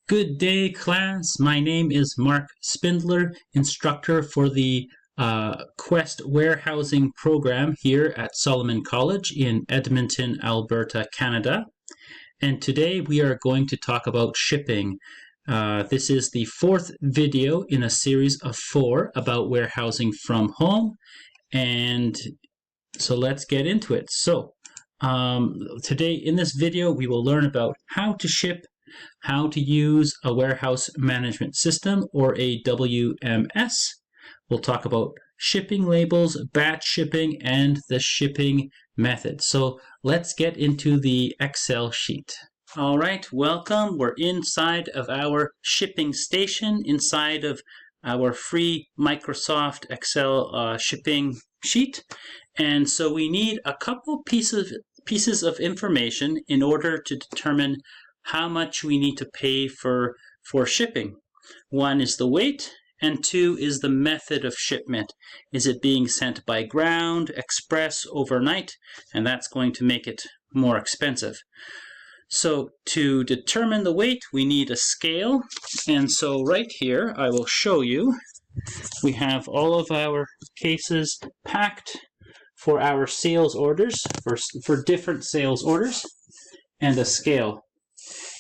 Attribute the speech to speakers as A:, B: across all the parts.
A: Good day, class. My name is Mark Spindler, instructor for the KWEST warehousing program here at Solomon College in Edmonton, Alberta, Canada. And today we are going to talk about shipping. This is the fourth video in a series of 4 about warehousing from home. And so let's get into it. So today in this video we will learn about how to ship, how to use a warehouse management system or a WMS. We'll talk about shipping labels, batch shipping, and the shipping method. So let's get into the Excel sheet. All right, welcome. We're inside of our shipping station, inside of our free Microsoft Excel shipping sheet. And so we need a couple pieces of information in order to determine how much we need to pay for shipping. One is the weight, and 2 is the method of shipment. Is it being sent by ground, express, overnight? And that's going to make it more expensive. So to determine the weight, we need a scale. And so right here, I will show you, we have all of our cases packed for our sales orders, for different sales orders, and a scale.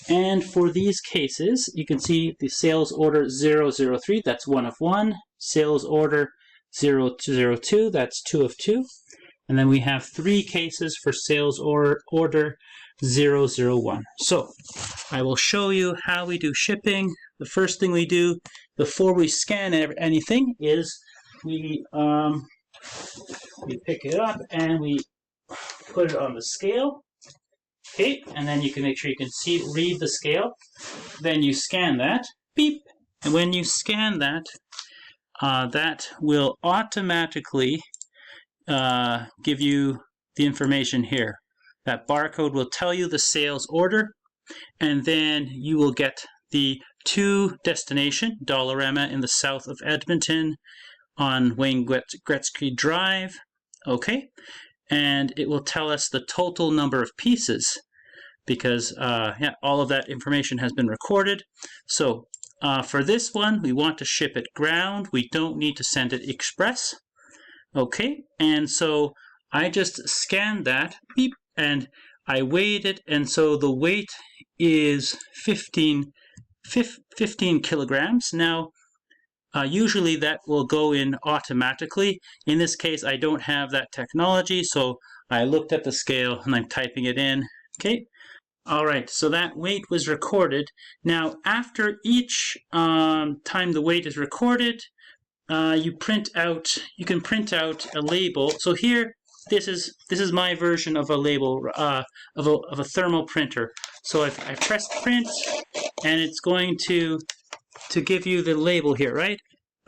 A: And for these cases, you can see the sales order 003, that's 1 of 1. Sales order 002, that's 2 of 2. And then we have 3 cases for sales order 001. So I will show you how we do shipping. The first thing we do before we scan anything is we pick it up and we put it on the scale. Okay, and then you can make sure you can read the scale. Then you scan that, beep, and when you scan that, that will automatically give you the information here. That barcode will tell you the sales order, and then you will get the to destination, Dollarama in the south of Edmonton on Wayne Gretzky Drive. Okay. And it will tell us the total number of pieces because all of that information has been recorded. So for this one, we want to ship it ground. We don't need to send it express. Okay, and so I just scanned that, beep, and I weighed it, and so the weight is 15 kilograms. Now, usually that will go in automatically. In this case, I don't have that technology, so I looked at the scale and I'm typing it in. Okay. All right, so that weight was recorded. Now, after each time the weight is recorded, you can print out a label. So here, this is my version of a label of a thermal printer. So I press print, and it's going to give you the label here, right?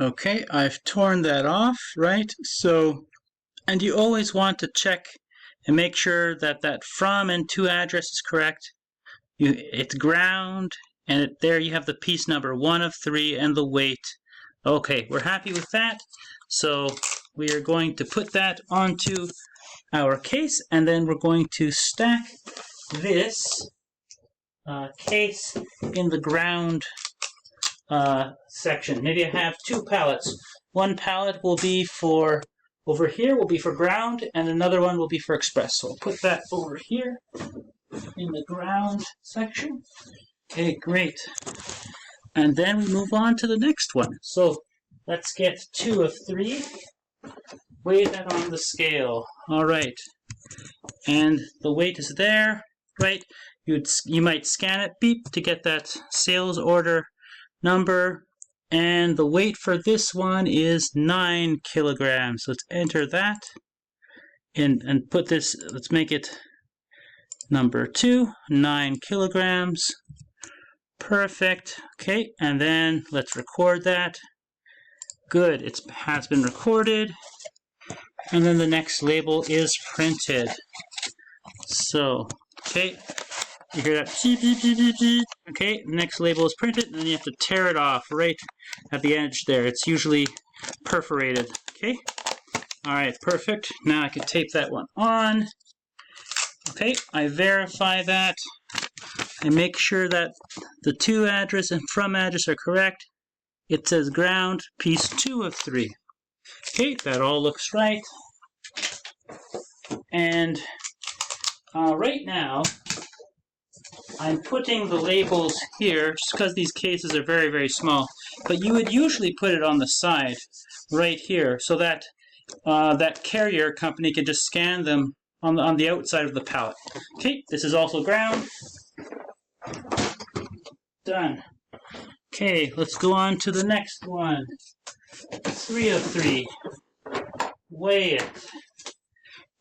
A: Okay, I've torn that off, right? So, and you always want to check and make sure that that from and to address is correct. It's ground, and there you have the piece number 1 of 3 and the weight. Okay, we're happy with that. So we are going to put that onto our case, and then we're going to stack this case in the ground section. Maybe I have 2 pallets. One pallet will be for over here, will be for ground, and another one will be for express. So I'll put that over here in the ground section. Okay, great. And then we move on to the next one. So let's get 2 of 3. Weigh that on the scale. All right. And the weight is there, right? You might scan it, beep, to get that sales order number, and the weight for this one is 9 kilograms. Let's enter that and put this, let's make it number 2, 9 kilograms. Perfect. Okay, and then let's record that. Good, it has been recorded. And then the next label is printed. So, okay. You hear that beep, beep, beep, beep, beep. Okay, next label is printed, and then you have to tear it off right at the edge there. It's usually perforated. Okay, all right, perfect. Now I can tape that one on. Okay, I verify that. and make sure that the to address and from address are correct. It says ground, piece 2 of 3. Okay, that all looks right. And right now, I'm putting the labels here just because these cases are very, very small. But you would usually put it on the side right here so that that carrier company can just scan them on the outside of the pallet. Okay, this is also ground. Done. Okay, let's go on to the next one. 3 of 3. Weigh it.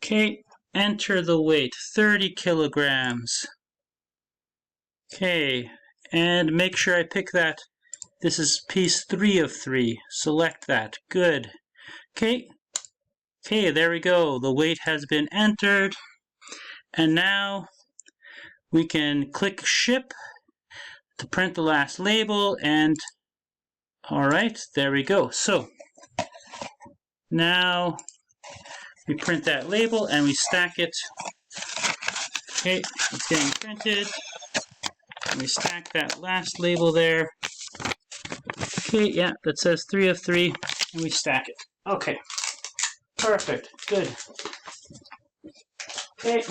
A: Okay, enter the weight, 30 kilograms. Okay, and make sure I pick that. This is piece 3 of 3. Select that. Good. Okay, there we go. The weight has been entered. And now we can click ship to print the last label, and alright, there we go. So now we print that label and we stack it. Okay, it's getting printed. And we stack that last label there. Okay, yeah, that says 3 of 3, and we stack it. Okay, perfect, good. Okay.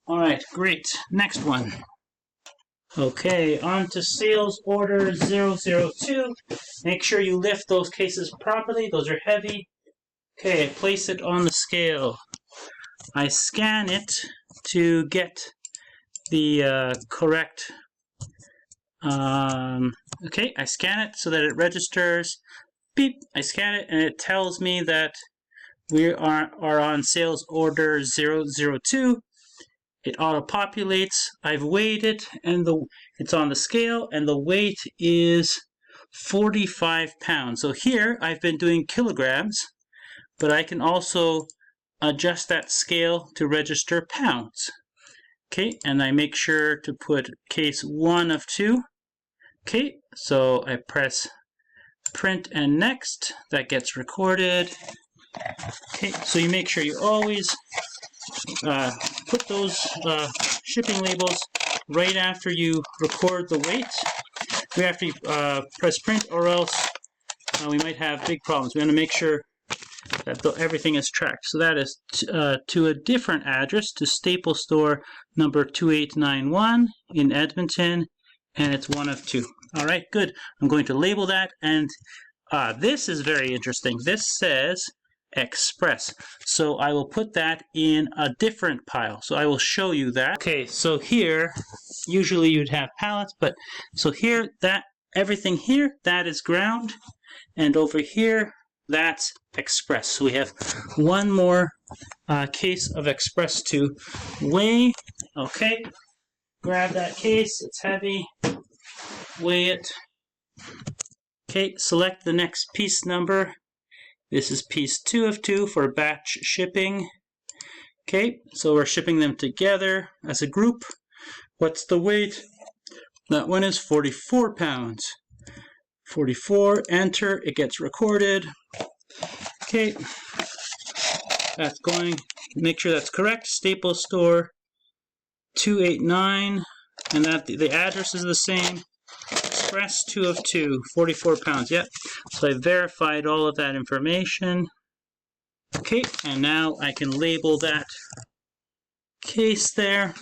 A: Alright, great. Next one. Okay, on to sales order 002. Make sure you lift those cases properly. Those are heavy. Okay, place it on the scale. I scan it to get the correct... okay, I scan it so that it registers. Beep, I scan it and it tells me that we are on sales order 002. It auto-populates. I've weighed it, and it's on the scale, and the weight is 45 pounds. So here, I've been doing kilograms, but I can also adjust that scale to register pounds. Okay, and I make sure to put case 1 of 2. Okay, so I press print and next. That gets recorded. Okay, so you make sure you always put those shipping labels right after you record the weight. Right after you press print, or else we might have big problems. We want to make sure that everything is tracked. So that is to a different address, to Staple Store number 2891 in Edmonton, and it's 1 of 2. All right, good. I'm going to label that, and this is very interesting. This says Express. So I will put that in a different pile. So I will show you that. Okay, so here, usually you'd have pallets, but so here, everything here, that is ground, and over here, that's Express. So we have one more case of Express to weigh. Okay, grab that case, it's heavy, weigh it. Okay, select the next piece number. This is piece 2 of 2 for batch shipping. Okay, so we're shipping them together as a group. What's the weight? That one is 44 pounds. 44, enter, it gets recorded. Okay, that's going, make sure that's correct. Staple Store 289, and that the address is the same. Express 2 of 2, 44 pounds, yep. So I verified all of that information. Okay, and now I can label that case there.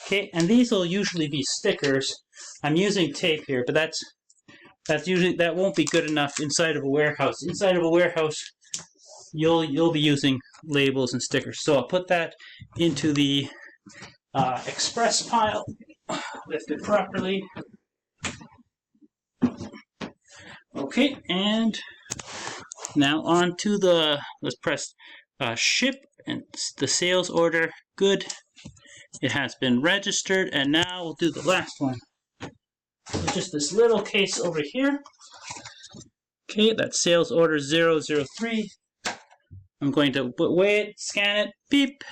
A: Okay, and these will usually be stickers. I'm using tape here, but that won't be good enough inside of a warehouse. Inside of a warehouse, you'll be using labels and stickers. So I'll put that into the Express pile. Lift it properly. Okay, and now on to let's press ship, and the sales order. Good. It has been registered, and now we'll do the last one. So just this little case over here. Okay, that's sales order 003. I'm going to weigh it, scan it, beep,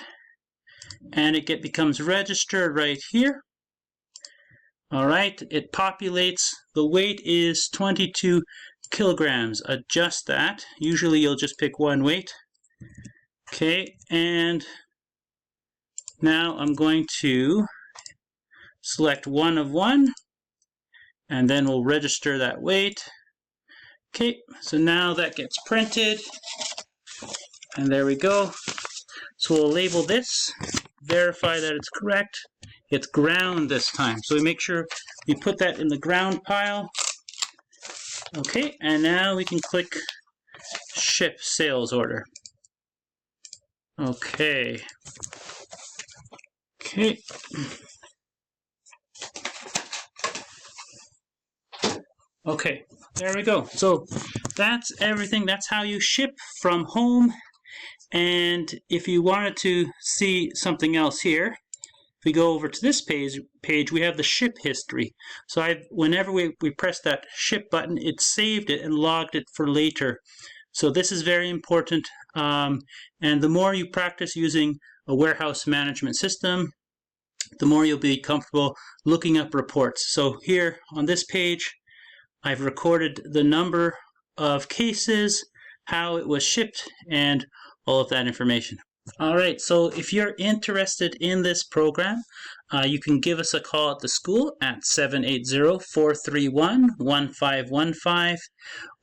A: and it becomes registered right here. All right, it populates. The weight is 22 kilograms. Adjust that. Usually you'll just pick one weight. Okay, and Now I'm going to select 1 of 1, and then we'll register that weight. Okay, so now that gets printed, and there we go. So we'll label this, verify that it's correct. It's ground this time, so we make sure we put that in the ground pile. Okay, and now we can click ship sales order. Okay. Okay. Okay, there we go. So that's everything. That's how you ship from home. And if you wanted to see something else here, if we go over to this page, we have the ship history. So whenever we press that ship button, it saved it and logged it for later. So this is very important. And the more you practice using a warehouse management system, the more you'll be comfortable looking up reports. So here on this page, I've recorded the number of cases, how it was shipped, and all of that information. All right, so if you're interested in this program, you can give us a call at the school at 780-431-1515,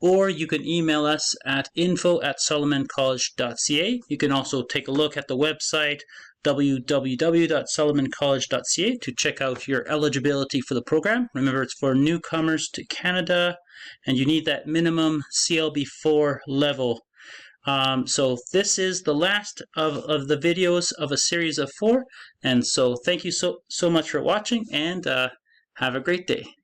A: or you can email us at info@solomoncollege.ca. You can also take a look at the website www.solomoncollege.ca to check out your eligibility for the program. Remember, it's for newcomers to Canada, and you need that minimum CLB4 level. So this is the last of the videos of a series of 4, and so thank you so much for watching, and have a great day.